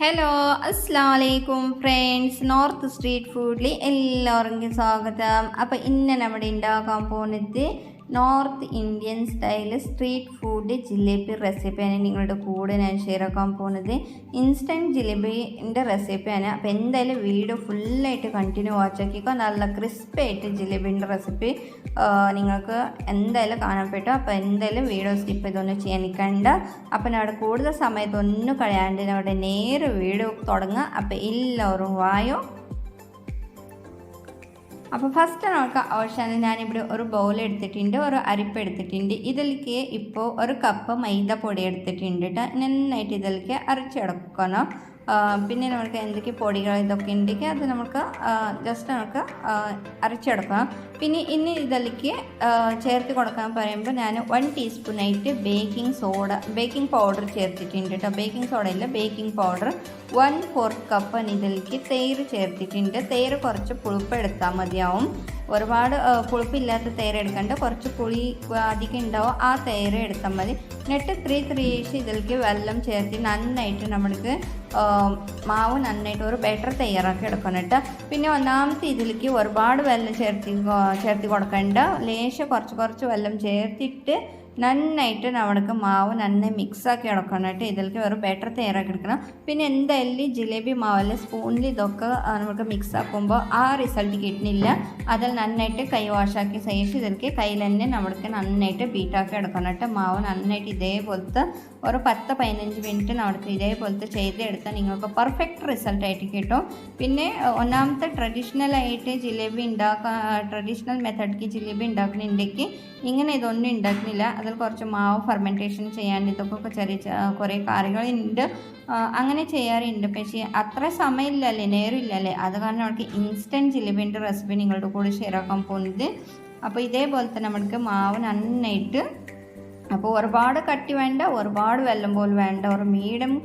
Hello അസ്സലാമു അലൈക്കും friends, north street ഫുഡിൽ എല്ലാവർക്കും സ്വാഗതം. അപ്പോൾ ഇന്ന് നമ്മുടെ ഉണ്ടാക്കാൻ പോകുന്നത് north Indian style street food jalebi റെസിപ്പിയാണ് നിങ്ങളുടെ കൂടെ ഞാൻ ഷെയർ ആക്കാൻ പോകുന്നത്. ഇൻസ്റ്റൻറ്റ് ജിലേബിൻ്റെ റെസിപ്പിയാണ്. അപ്പോൾ എന്തായാലും വീഡിയോ ഫുള്ളായിട്ട് കണ്ടിന്യൂ വാച്ചാക്കിക്കോ. നല്ല ക്രിസ്പായിട്ട് ജിലേബിൻ്റെ റെസിപ്പി നിങ്ങൾക്ക് എന്തായാലും കാണാൻ പറ്റും. അപ്പോൾ എന്തായാലും വീഡിയോ സ്കിപ്പ് ചെയ്തൊന്നും ചെയ്യാൻ നിൽക്കണ്ട. അപ്പോൾ അവിടെ കൂടുതൽ സമയത്തൊന്നും കഴിയാണ്ട് അവിടെ നേരെ വീഡിയോ തുടങ്ങുക. അപ്പോൾ എല്ലാവരും വായോ. അപ്പോൾ ഫസ്റ്റ് നമുക്ക് ആവശ്യമാണ്, ഞാനിവിടെ ഒരു ബൗൾ എടുത്തിട്ടുണ്ട്, ഒരു അരിപ്പ് എടുത്തിട്ടുണ്ട്. ഇതിലേക്ക് ഇപ്പോൾ ഒരു കപ്പ് മൈദപ്പൊടി എടുത്തിട്ടുണ്ട് കേട്ടോ. നന്നായിട്ട് ഇതിലേക്ക് അരച്ചെടുക്കണം. പിന്നെ നമുക്ക് എന്തൊക്കെ പൊടികൾ ഇതൊക്കെ ഉണ്ടെങ്കിൽ അത് നമുക്ക് ജസ്റ്റ് നമുക്ക് അരച്ചെടുക്കണം. പിന്നെ ഇനി ഇതിലേക്ക് ചേർത്ത് കൊടുക്കാൻ പറയുമ്പോൾ ഞാൻ 1 ടീസ്പൂണായിട്ട് ബേക്കിംഗ് പൗഡർ ചേർത്തിട്ടുണ്ട് കേട്ടോ. ബേക്കിംഗ് സോഡ ഇല്ല, ബേക്കിംഗ് പൗഡർ. 1/4 കപ്പ് ഇതിലേക്ക് തൈര് ചേർത്തിട്ടുണ്ട്. തൈര് കുറച്ച് പുളിപ്പ് എടുത്താൽ മതിയാവും. ഒരുപാട് പുളിപ്പില്ലാത്ത തൈര് എടുക്കണ്ട, കുറച്ച് പുളി അധികം ഉണ്ടാവും ആ തൈര് എടുത്താൽ മതി. എന്നിട്ട് 3 ഇതിലേക്ക് വെള്ളം ചേർത്ത് നന്നായിട്ട് നമ്മൾക്ക് മാവ് നന്നായിട്ട് ഒരു ബാറ്റർ തയ്യാറാക്കി എടുക്കണം കേട്ടോ. പിന്നെ ഒന്നാമത്തെ ഇതിലേക്ക് ഒരുപാട് വെള്ളം ചേർത്തി കൊടുക്കണ്ട, ലേശം കുറച്ച് വെള്ളം ചേർത്തിട്ട് നന്നായിട്ട് നമ്മൾക്ക് മാവ് നന്നായി മിക്സാക്കി എടുക്കണം കേട്ടോ. ഇതിലേക്ക് ഒരു ബാറ്റർ തയ്യാറാക്കി എടുക്കണം. പിന്നെ എന്തായാലും ജിലേബി മാവിൽ സ്പൂണിൽ ഇതൊക്കെ നമുക്ക് മിക്സ് ആക്കുമ്പോൾ ആ റിസൾട്ട് കിട്ടുന്നില്ല. അതിൽ നന്നായിട്ട് കൈ വാഷാക്കി ശേഷം ഇതിലേക്ക് കയ്യിൽ തന്നെ നമ്മൾക്ക് നന്നായിട്ട് ബീറ്റാക്കി എടുക്കണം കേട്ടോ. മാവ് നന്നായിട്ട് ഇതേപോലത്തെ ഒരു 10-15 മിനിറ്റ് നമ്മൾക്ക് ഇതേപോലത്തെ ചെയ്തെടുത്താൽ നിങ്ങൾക്ക് പെർഫെക്റ്റ് റിസൾട്ടായിട്ട് കിട്ടും. പിന്നെ ഒന്നാമത്തെ ട്രഡീഷണലായിട്ട് ജിലേബി ട്രഡീഷണൽ മെത്തേഡിക്ക് ജിലേബി ഉണ്ടാക്കുന്നുണ്ടെങ്കിൽ ഇങ്ങനെ ഇതൊന്നും ഉണ്ടാക്കുന്നില്ല. അതിൽ കുറച്ച് മാവ് ഫെർമെൻറ്റേഷൻ ചെയ്യാണ്ട് ഇതൊക്കെ കുറേ കാര്യങ്ങളുണ്ട്, അങ്ങനെ ചെയ്യാറുണ്ട്. പക്ഷേ അത്ര സമയമില്ലല്ലേ, നേരമില്ലല്ലേ, അത് കാരണം നമുക്ക് ഇൻസ്റ്റൻറ്റ് ജിലേബിൻ്റെ റെസിപ്പി നിങ്ങളുടെ കൂടെ ഷെയർ ആക്കാൻ പോകുന്നത്. അപ്പോൾ ഇതേപോലത്തെ നമ്മൾക്ക് മാവ് നന്നായിട്ട്, അപ്പോൾ ഒരുപാട് കട്ടി വേണ്ട, ഒരുപാട് വെള്ളം പോലെ വേണ്ട, ഒരു മീഡിയം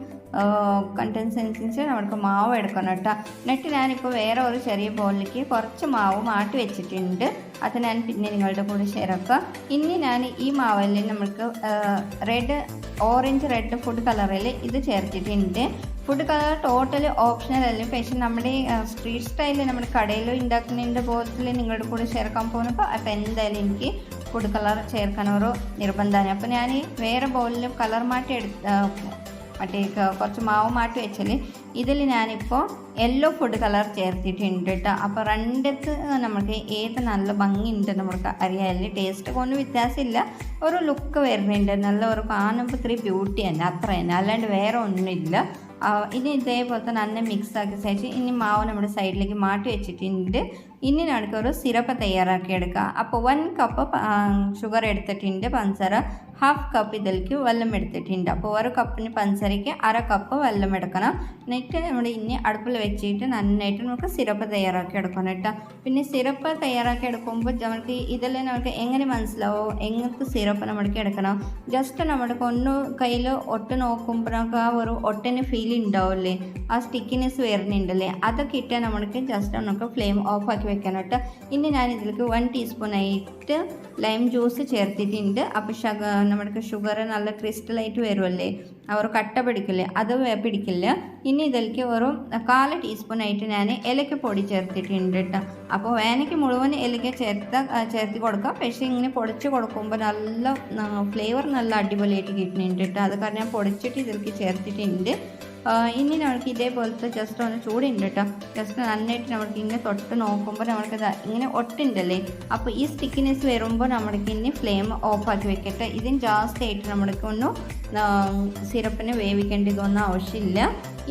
കൺസിസ്റ്റൻസി നമുക്ക് മാവ് എടുക്കണം കേട്ടോ. എന്നിട്ട് ഞാനിപ്പോൾ വേറെ ഒരു ചെറിയ ബോളിലേക്ക് കുറച്ച് മാവ് മാറ്റി വെച്ചിട്ടുണ്ട്. അത് ഞാൻ പിന്നെ നിങ്ങളുടെ കൂടെ ഷെയർ ആക്കാം. ഇനി ഞാൻ ഈ മാവിൽ നമുക്ക് ഓറഞ്ച് റെഡ് ഫുഡ് കളറിൽ ഇത് ചേർത്തിട്ടുണ്ട്. ഫുഡ് കളർ ടോട്ടലി ഓപ്ഷണൽ അല്ലേ, പക്ഷേ നമ്മുടെ സ്ട്രീറ്റ് സ്റ്റൈലിൽ നമ്മുടെ കടയിൽ ഉണ്ടാക്കുന്നതിൻ്റെ ബോധത്തിൽ നിങ്ങളുടെ കൂടെ ചേർക്കാൻ പോകുന്നപ്പോൾ അപ്പോൾ എന്തായാലും എനിക്ക് ഫുഡ് കളർ ചേർക്കാൻ ഒരു നിർബന്ധമാണ്. അപ്പോൾ ഞാൻ വേറെ ബൗളിൽ കളർ മാറ്റി കുറച്ച് മാവ് മാറ്റി വെച്ചാൽ ഇതിൽ ഞാനിപ്പോൾ യെല്ലോ ഫുഡ് കളർ ചേർത്തിട്ടുണ്ട് കേട്ടോ. അപ്പോൾ രണ്ടത്ത് നമുക്ക് ഏത് നല്ല ഭംഗിയുണ്ട് നമുക്ക് അറിയാമല്ലേ, ടേസ്റ്റ് കൊണ്ട് വ്യത്യാസമില്ല, ഒരു ലുക്ക് വരുന്നുണ്ട്, നല്ല ഒരു കാണുമ്പോൾ ഇത്തിരി ബ്യൂട്ടി തന്നെ, അത്ര തന്നെ, അല്ലാണ്ട് വേറെ ഒന്നുമില്ല. ഇനി ഇതേപോലത്തെ നന്നായി മിക്സ് ആക്കിയ ശേഷം ഇനി മാവ് നമ്മുടെ സൈഡിലേക്ക് മാറ്റി വെച്ചിട്ടുണ്ട്. ഇനി നമുക്ക് ഒരു സിറപ്പ് തയ്യാറാക്കി എടുക്കാം. അപ്പോൾ 1 കപ്പ് ഷുഗർ എടുത്തിട്ടുണ്ട്, പഞ്ചസാര 1/2 കപ്പ് ഇതിലേക്ക് വെള്ളം എടുത്തിട്ടുണ്ട്. അപ്പോൾ 1 കപ്പിന് പഞ്ചസാരയ്ക്ക് 1/2 കപ്പ് വെള്ളം എടുക്കണം. എന്നിട്ട് നമ്മൾ ഇനി അടുപ്പിൽ വെച്ചിട്ട് നന്നായിട്ട് നമുക്ക് സിറപ്പ് തയ്യാറാക്കി എടുക്കണം കേട്ടോ. പിന്നെ സിറപ്പ് തയ്യാറാക്കി എടുക്കുമ്പോൾ നമുക്ക് ഇതെല്ലാം നമുക്ക് എങ്ങനെ മനസ്സിലാവും എങ്ങനത്തെ സിറപ്പ് നമ്മൾക്ക് എടുക്കണം, ജസ്റ്റ് നമ്മൾക്ക് ഒന്ന് കയ്യിൽ ഒട്ട് നോക്കുമ്പോഴൊക്കെ ആ ഒരു ഒട്ടിന് ഫീൽ ഉണ്ടാവില്ലേ, ആ സ്റ്റിക്കിനെസ് വരുന്നുണ്ടല്ലേ, അതൊക്കെ ഇട്ടാൽ നമ്മൾക്ക് ജസ്റ്റ് നമുക്ക് ഫ്ലെയിം ഓഫ് ആക്കി വെക്കണം കേട്ടോ. ഇനി ഞാൻ ഇതിലേക്ക് 1 ടീസ്പൂണായിട്ട് ലൈം ജ്യൂസ് ചേർത്തിട്ടുണ്ട്. അപ്പോൾ നമ്മൾക്ക് ഷുഗർ നല്ല ക്രിസ്റ്റലായിട്ട് വരുമല്ലേ, ഒരു കട്ട പിടിക്കില്ലേ, അത് പിടിക്കില്ല. ഇനി ഇതിലേക്ക് ഒരു 1/4 ടീസ്പൂണായിട്ട് ഞാൻ ഏലക്കപ്പൊടി ചേർത്തിട്ടുണ്ട് കേട്ടോ. അപ്പോൾ വേനയ്ക്ക് മുഴുവൻ ഏലക്ക ചേർത്തി കൊടുക്കാം, പക്ഷേ ഇങ്ങനെ പൊടിച്ച് കൊടുക്കുമ്പോൾ നല്ല ഫ്ലേവർ നല്ല അടിപൊളിയായിട്ട് കിട്ടുന്നുണ്ട് കേട്ടോ. അത് കാരണം ഞാൻ പൊടിച്ചിട്ട് ഇതിലേക്ക് ചേർത്തിട്ടുണ്ട്. ഇനി നമുക്ക് ഇതേപോലത്തെ ജസ്റ്റ് ഒന്ന് ചൂടുണ്ട് കേട്ടോ. ജസ്റ്റ് നന്നായിട്ട് നമുക്ക് ഇങ്ങനെ തൊട്ട് നോക്കുമ്പോൾ നമ്മൾക്ക് ഇങ്ങനെ ഒട്ടുണ്ടല്ലേ, അപ്പോൾ ഈ സ്റ്റിക്കിനെസ് വരുമ്പോൾ നമ്മൾക്ക് ഇനി ഫ്ലെയിം ഓഫാക്കി വെക്കട്ടെ. ഇതിന് ജാസ്തി ആയിട്ട് നമ്മൾക്ക് ഒന്നും സിറപ്പിന് വേവിക്കേണ്ടതൊന്നും ആവശ്യമില്ല.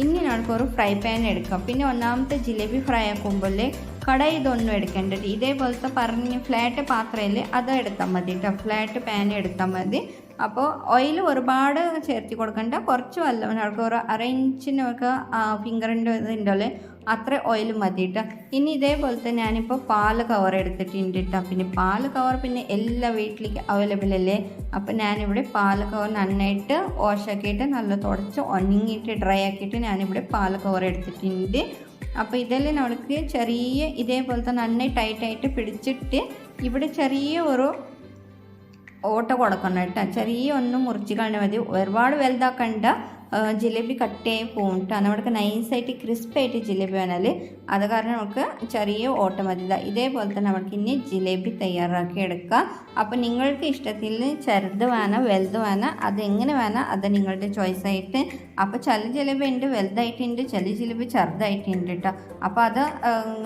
ഇനി നമുക്കൊരു ഫ്രൈ പാൻ എടുക്കാം. പിന്നെ ഒന്നാമത്തെ ജിലേബി ഫ്രൈ ആക്കുമ്പോൾ കടായി ഇതൊന്നും എടുക്കേണ്ടത്, ഇതേപോലത്തെ ഫ്ലാറ്റ് പാത്രമില്ലേ അത് എടുത്താൽ മതി കേട്ടോ, ഫ്ലാറ്റ് പാൻ എടുത്താൽ മതി. അപ്പോൾ ഓയിൽ ഒരുപാട് ചേർത്തി കൊടുക്കണ്ട, കുറച്ച് വെള്ളം നമുക്ക് ഒരു 1/2 ഇഞ്ചിനൊക്കെ ഫിംഗറിൻ്റെ ഇതുണ്ടല്ലേ അത്ര ഓയിൽ മതി കേട്ടോ. ഇനി ഇതേപോലത്തെ ഞാനിപ്പോൾ പാല് കവർ എടുത്തിട്ടുണ്ട് കേട്ടോ. പിന്നെ പാല് കവർ പിന്നെ എല്ലാ വീട്ടിലേക്ക് അവൈലബിൾ അല്ലേ, അപ്പോൾ ഞാനിവിടെ പാല് കവർ നന്നായിട്ട് വാഷാക്കിയിട്ട് നല്ല തുടച്ച് ഉണങ്ങിയിട്ട് ഡ്രൈ ആക്കിയിട്ട് ഞാനിവിടെ പാല് കവർ എടുത്തിട്ടുണ്ട്. അപ്പോൾ ഇതെല്ലാം നമുക്ക് ചെറിയ ഇതേപോലത്തെ നന്നായി ടൈറ്റായിട്ട് പിടിച്ചിട്ട് ഇവിടെ ചെറിയ ഒരു ഓട്ട കൊടുക്കണം കേട്ടോ. ചെറിയ ഒന്ന് മുറിച്ച് കളഞ്ഞാൽ മതി, ഒരുപാട് വലുതാക്കണ്ട, ജിലേബി കട്ടയായി പോകും കേട്ടോ. നമുക്ക് നൈസായിട്ട് ക്രിസ്പായിട്ട് ജിലേബി വേണേൽ അത് കാരണം നമുക്ക് ചെറിയ ഓട്ട മതി. ഇതേപോലെ തന്നെ നമുക്ക് ഇനി ജിലേബി തയ്യാറാക്കി എടുക്കാം. അപ്പോൾ നിങ്ങൾക്ക് ഇഷ്ടത്തിൽ ചെറുത് വേണം വലുത് വേണം അതെങ്ങനെ വേണം അത് നിങ്ങളുടെ ചോയ്സായിട്ട്. അപ്പോൾ ചില ജിലേബി ഉണ്ട് വലുതായിട്ടുണ്ട്, ചില ജിലേബി ചെറുതായിട്ടുണ്ട് കേട്ടോ. അപ്പോൾ അത്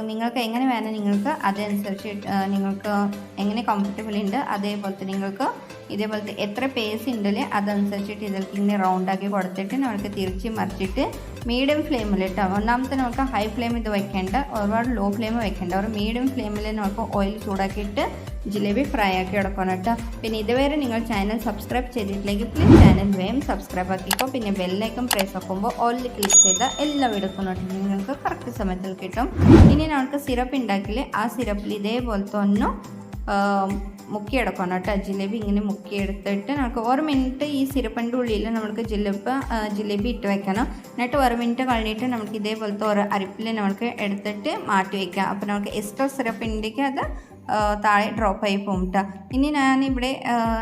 നിങ്ങൾക്ക് എങ്ങനെ വേണം നിങ്ങൾക്ക് അതനുസരിച്ച് നിങ്ങൾക്ക് എങ്ങനെ കംഫർട്ടബിൾ ഉണ്ട് അതേപോലത്തെ നിങ്ങൾക്ക് ഇതേപോലത്തെ എത്ര പേസ് ഉണ്ടല്ലേ അതനുസരിച്ചിട്ട് ഇതിലേക്ക് ഇങ്ങനെ റൗണ്ടാക്കി കൊടുത്തിട്ട് നമുക്ക് തിരിച്ച് മറിച്ചിട്ട് മീഡിയം ഫ്ലെയിമിൽ ഇട്ടോ. ഒന്നാമത്തെ നമുക്ക് ഹൈ ഫ്ലെയിം ഇത് വയ്ക്കേണ്ട, ഒരുപാട് ലോ ഫ്ലെയിം വയ്ക്കേണ്ട, ഒരു മീഡിയം ഫ്ലെയിമിൽ നമുക്ക് ഓയിൽ ചൂടാക്കിയിട്ട് ജിലേബി ഫ്രൈ ആക്കി എടുക്കണം കേട്ടോ. പിന്നെ ഇതുവരെ നിങ്ങൾ ചാനൽ സബ്സ്ക്രൈബ് ചെയ്തിട്ടില്ലെങ്കിൽ പ്ലീസ് ചാനൽ വേഗം സബ്സ്ക്രൈബ് ആക്കിക്കോ. പിന്നെ ബെല്ലൈക്കൺ പ്രസ് ആക്കുമ്പോൾ ഓയിൽ ക്ലിക്ക് ചെയ്താൽ എല്ലാ വീഡിയോസും നോട്ടിഫിക്കേഷൻ നിങ്ങൾക്ക് കറക്റ്റ് സമയത്തിൽ കിട്ടും. ഇനി നമുക്ക് സിറപ്പ് ഉണ്ടാക്കില്ലേ ആ സിറപ്പിൽ ഇതേപോലത്തെ ഒന്ന് മുക്കിയെടുക്കണം കേട്ടോ. ജിലേബി ഇങ്ങനെ മുക്കിയെടുത്തിട്ട് നമുക്ക് 1 മിനിറ്റ് ഈ സിറപ്പിൻ്റെ ഉള്ളിൽ നമുക്ക് ജിലേബി ഇട്ട് വെക്കണം. എന്നിട്ട് 1 മിനിറ്റ് കഴിഞ്ഞിട്ട് നമുക്ക് ഇതേപോലത്തെ ഒരു അരിപ്പിൽ നമുക്ക് എടുത്തിട്ട് മാറ്റി വയ്ക്കാം. അപ്പോൾ നമുക്ക് എക്സ്ട്രാ സിറപ്പ് ഉണ്ടെങ്കിൽ അത് താഴെ ഡ്രോപ്പ് ആയി പോകും കേട്ടോ. ഇനി ഞാനിവിടെ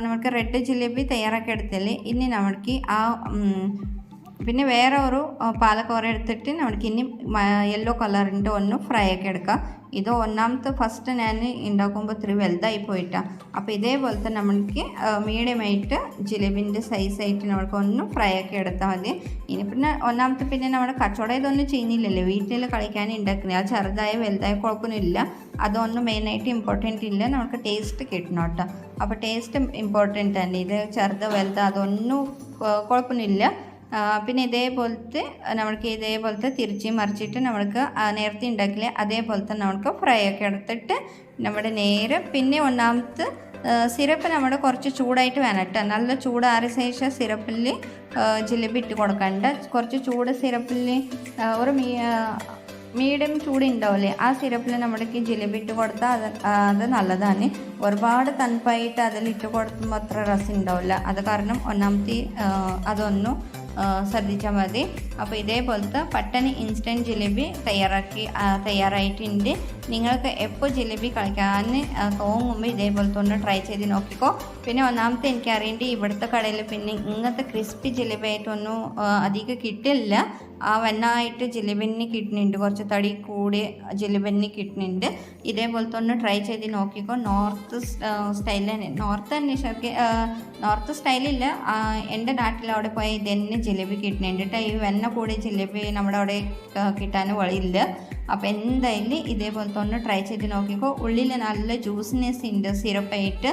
നമുക്ക് റെഡ് ജിലേബി തയ്യാറാക്കി എടുത്തല്ലേ, ഇനി നമുക്ക് ആ പിന്നെ വേറെ ഒരു പാലക്കോറ എടുത്തിട്ട് നമുക്ക് ഇനി യെല്ലോ കളറിൻ്റെ ഒന്ന് ഫ്രൈ ആക്കി എടുക്കാം. ഇത് ഒന്നാമത്തെ ഫസ്റ്റ് ഞാൻ ഉണ്ടാക്കുമ്പോൾ ഇത്തിരി വലുതായി പോയിട്ടാണ്. അപ്പോൾ ഇതേപോലത്തെ നമുക്ക് മീഡിയമായിട്ട് ജിലേബിൻ്റെ സൈസായിട്ട് നമുക്ക് ഒന്ന് ഫ്രൈ ആക്കി എടുത്താൽ മതി. ഇനി പിന്നെ ഒന്നാമത്തെ പിന്നെ നമ്മുടെ കച്ചവടം ഇതൊന്നും ചെയ്യുന്നില്ലല്ലോ, വീട്ടിൽ കളിക്കാൻ ഉണ്ടാക്കുന്നത്. ആ ചെറുതായ വലുതായ കുഴപ്പമൊന്നുമില്ല, അതൊന്നും മെയിനായിട്ട് ഇമ്പോർട്ടൻ്റ് ഇല്ല, നമുക്ക് ടേസ്റ്റ് കിട്ടണം കേട്ടോ. അപ്പോൾ ടേസ്റ്റ് ഇമ്പോർട്ടൻ്റ് തന്നെ. ഇത് ചെറുത് വലുത് അതൊന്നും കുഴപ്പമൊന്നുമില്ല. പിന്നെ ഇതേപോലത്തെ തിരിച്ച് മറിച്ചിട്ട് നമുക്ക് നേരത്തെ ഉണ്ടാക്കില്ലേ അതേപോലത്തെ നമുക്ക് ഫ്രൈ ഒക്കെ എടുത്തിട്ട് നമ്മുടെ നേരെ പിന്നെ ഒന്നാമത്തെ സിറപ്പ് നമ്മുടെ കുറച്ച് ചൂടായിട്ട് വേണം കേട്ടോ. നല്ല ചൂടാറിയ ശേഷം സിറപ്പിൽ ജിലേബി ഇട്ട് കൊടുക്കണ്ട. കുറച്ച് ചൂട് സിറപ്പിൽ ഒരു മീഡിയം ചൂട് ഉണ്ടാവില്ലേ ആ സിറപ്പിൽ നമ്മൾക്ക് ജിലേബി ഇട്ട് കൊടുത്താൽ അത് നല്ലതാണ്. ഒരുപാട് തണുപ്പായിട്ട് അതിലിട്ട് കൊടുക്കുമ്പോൾ അത്ര രസം ഉണ്ടാവില്ല. അത് കാരണം ഒന്നാമത്തെ അതൊന്നും ശ്രദ്ധിച്ചാൽ മതി. അപ്പോൾ ഇതേപോലത്തെ പെട്ടെന്ന് ഇൻസ്റ്റൻറ്റ് ജിലേബി തയ്യാറായിട്ടുണ്ട്. നിങ്ങൾക്ക് എപ്പോൾ ജിലേബി കളിക്കാൻ തോന്നുമ്പോൾ ഇതേപോലത്തെ ഒന്ന് ട്രൈ ചെയ്ത് നോക്കിക്കോ. പിന്നെ ഒന്നാമത്തെ എനിക്കറിയേണ്ടി ഇവിടുത്തെ കടയിൽ പിന്നെ ഇങ്ങനത്തെ ക്രിസ്പി ജിലേബി ആയിട്ടൊന്നും അധികം കിട്ടില്ല. ആ വണ്ണായിട്ട് ജിലേബിന് കിട്ടുന്നുണ്ട്, കുറച്ച് തടി കൂടി ജിലേബിന് കിട്ടുന്നുണ്ട്. ഇതേപോലത്തെ ഒന്ന് ട്രൈ ചെയ്ത് നോക്കിക്കോ. നോർത്ത് സ്റ്റൈലിൽ നോർത്ത് സ്റ്റൈലില്ല, എൻ്റെ നാട്ടിൽ അവിടെ പോയി ഇതന്നെ ജിലേബി കിട്ടുന്നുണ്ട് കേട്ടോ. ഈ വെണ്ണ കൂടി ജിലേബി നമ്മുടെ അവിടെ കിട്ടാൻ വഴിയില്ല. അപ്പോൾ എന്തായാലും ഇതേപോലത്തെ ഒന്ന് ട്രൈ ചെയ്ത് നോക്കിക്കോ. ഉള്ളിൽ നല്ല ജ്യൂസിനെസ് ഉണ്ട് സിറപ്പായിട്ട്,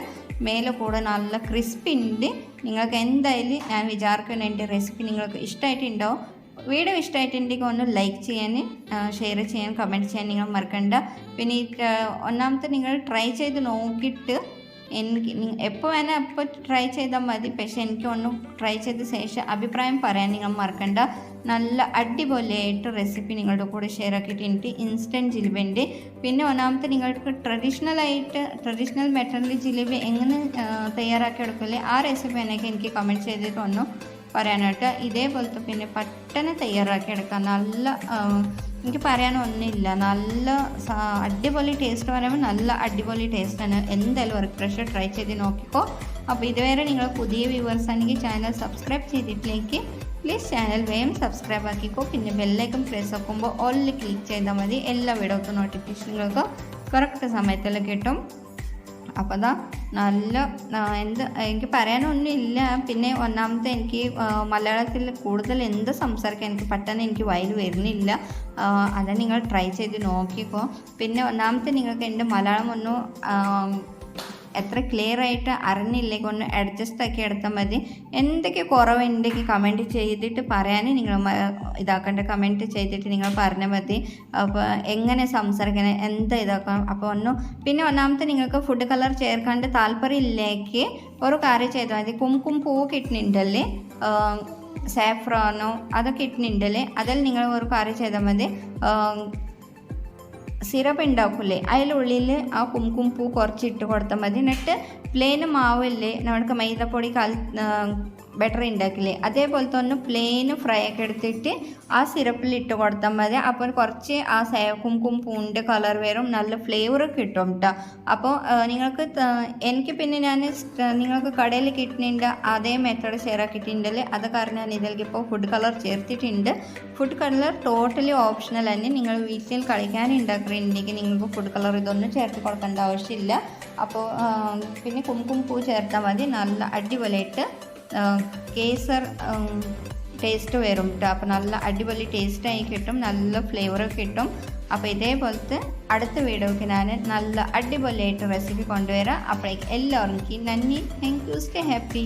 മേലെ കൂടെ നല്ല ക്രിസ്പി ഉണ്ട്. നിങ്ങൾക്ക് എന്തായാലും ഞാൻ വിചാരിക്കുന്ന എൻ്റെ റെസിപ്പി നിങ്ങൾക്ക് ഇഷ്ടമായിട്ടുണ്ടാവും. വീഡിയോ ഇഷ്ടമായിട്ടുണ്ടെങ്കിൽ ഒന്ന് ലൈക്ക് ചെയ്യാൻ, ഷെയർ ചെയ്യാൻ, കമൻറ്റ് ചെയ്യാൻ നിങ്ങൾ മറക്കണ്ട. പിന്നെ ഒന്നാമത്തെ നിങ്ങൾ ട്രൈ ചെയ്ത് നോക്കിയിട്ട് എനിക്ക് എപ്പോൾ വേണേൽ അപ്പോൾ ട്രൈ ചെയ്താൽ മതി. പക്ഷേ എനിക്ക് ഒന്ന് ട്രൈ ചെയ്ത ശേഷം അഭിപ്രായം പറയാൻ നിങ്ങൾ മറക്കണ്ട. നല്ല അടിപൊളിയായിട്ട് റെസിപ്പി നിങ്ങളുടെ കൂടെ ഷെയർ ആക്കിയിട്ട് എനിക്ക് ഇൻസ്റ്റൻറ്റ് ജിലേബിൻ്റെ. പിന്നെ ഒന്നാമത്തെ നിങ്ങൾക്ക് ട്രഡീഷണൽ മെറ്റീരിയൽ ജിലേബി എങ്ങനെ തയ്യാറാക്കി എടുക്കില്ലേ ആ റെസിപ്പി എനിക്ക് കമൻറ്റ് ചെയ്തിട്ട് ഒന്ന് പറയാനായിട്ട്. ഇതേപോലത്തെ പിന്നെ പെട്ടെന്ന് തയ്യാറാക്കി എടുക്കാം. നല്ല എനിക്ക് പറയാനൊന്നുമില്ല, നല്ല അടിപൊളി ടേസ്റ്റ് പറയുമ്പോൾ നല്ല അടിപൊളി ടേസ്റ്റാണ്. എന്തായാലും ഒരു പ്രാവശ്യം ട്രൈ ചെയ്ത് നോക്കിക്കോ. അപ്പോൾ ഇതുവരെ നിങ്ങൾ പുതിയ വ്യൂവേഴ്സ് ആണെങ്കിൽ ചാനൽ സബ്സ്ക്രൈബ് ചെയ്തിട്ടില്ലെങ്കിൽ പ്ലീസ് ചാനൽ വേഗം സബ്സ്ക്രൈബ് ആക്കിക്കോ. പിന്നെ ബെല്ലൈക്കൺ പ്രസ് ആക്കുമ്പോൾ ഓളിൽ ക്ലിക്ക് ചെയ്താൽ മതി. എല്ലാ വീഡിയോസും നോട്ടിഫിക്കേഷനുകൾക്ക് കറക്റ്റ് സമയത്തിൽ കിട്ടും. അപ്പോൾ അതാ നല്ല എനിക്ക് പറയാനൊന്നുമില്ല. പിന്നെ ഒന്നാമത്തെ എനിക്ക് മലയാളത്തിൽ കൂടുതൽ എന്ത് സംസാരിക്കാൻ എനിക്ക് പെട്ടെന്ന് എനിക്ക് വായിൽ വരുന്നില്ല. അത് നിങ്ങൾ ട്രൈ ചെയ്ത് നോക്കിക്കോ. പിന്നെ ഒന്നാമത്തെ നിങ്ങൾക്ക് എൻ്റെ മലയാളം ഒന്നും എത്ര ക്ലിയർ ആയിട്ട് അറിഞ്ഞില്ലെങ്കിൽ ഒന്ന് അഡ്ജസ്റ്റ് ആക്കി എടുത്താൽ മതി. എന്തൊക്കെ കുറവുണ്ടെങ്കിൽ കമൻറ്റ് ചെയ്തിട്ട് പറയാൻ നിങ്ങൾ ഇതാക്കേണ്ട, കമൻറ്റ് ചെയ്തിട്ട് നിങ്ങൾ പറഞ്ഞാൽ മതി. അപ്പോൾ എങ്ങനെ സംസാരിക്കണം എന്താ ഇതാക്കണം. അപ്പോൾ പിന്നെ ഒന്നാമത്തെ നിങ്ങൾക്ക് ഫുഡ് കളർ ചേർക്കാണ്ട് താല്പര്യമില്ലെങ്കിൽ ഒരു കാര്യം ചെയ്താൽ മതി. കുംകുമപ്പൂവ് കിട്ടുന്നുണ്ടല്ലേ, സാഫ്രോനോ അതൊക്കെ ഇട്ടുന്നുണ്ടല്ലേ, അതിൽ നിങ്ങൾ ഒരു കാര്യം ചെയ്താൽ മതി. സിറപ്പ് ഉണ്ടാക്കില്ലേ അതിനുള്ളിൽ ആ കുംകുമപ്പൂ കുറച്ച് ഇട്ട് കൊടുത്താൽ മതി. എന്നിട്ട് പ്ലെയിൻ മാവില്ലേ നമ്മൾക്ക് മൈദപ്പൊടി ബട്ടർ ഉണ്ടാക്കില്ലേ അതേപോലത്തെ ഒന്ന് പ്ലെയിൻ ഫ്രൈ ഒക്കെ എടുത്തിട്ട് ആ സിറപ്പിൽ ഇട്ട് കൊടുത്താൽ മതി. അപ്പോൾ കുറച്ച് ആ കുംകുമപ്പൂവിൻ്റെ കളർ വരും, നല്ല ഫ്ലേവർ കിട്ടും കേട്ടോ. അപ്പോൾ നിങ്ങൾക്ക് എനിക്ക് പിന്നെ ഞാൻ നിങ്ങൾക്ക് കടയിൽ കിട്ടുന്നുണ്ട് അതേ മെത്തേഡ് ഷെയർ ആക്കിയിട്ടുണ്ടല്ലേ, അത് കാരണം ഞാൻ ഇതിലേക്ക് ഇപ്പോൾ ഫുഡ് കളർ ചേർത്തിട്ടുണ്ട്. ഫുഡ് കളർ ടോട്ടലി ഓപ്ഷണൽ തന്നെ. നിങ്ങൾ വീട്ടിൽ കളിക്കാൻ ഉണ്ടാക്കുന്നുണ്ടെങ്കിൽ നിങ്ങൾക്ക് ഫുഡ് കളർ ഇതൊന്നും ചേർത്ത് കൊടുക്കേണ്ട ആവശ്യമില്ല. അപ്പോൾ പിന്നെ കുംകുമപ്പൂ ചേർത്താൽ മതി. നല്ല അടിപൊളിയായിട്ട് കേസർ ടേസ്റ്റ് വരും കേട്ടോ. അപ്പോൾ നല്ല അടിപൊളി ടേസ്റ്റായി കിട്ടും, നല്ല ഫ്ലേവർ കിട്ടും. അപ്പോൾ ഇതേപോലത്തെ അടുത്ത വീഡിയോക്ക് ഞാൻ നല്ല അടിപൊളിയായിട്ട് റെസിപ്പി കൊണ്ടുവരാം. അപ്പോഴേക്ക് എല്ലാവർക്കും നന്ദി. Thank you. Stay happy.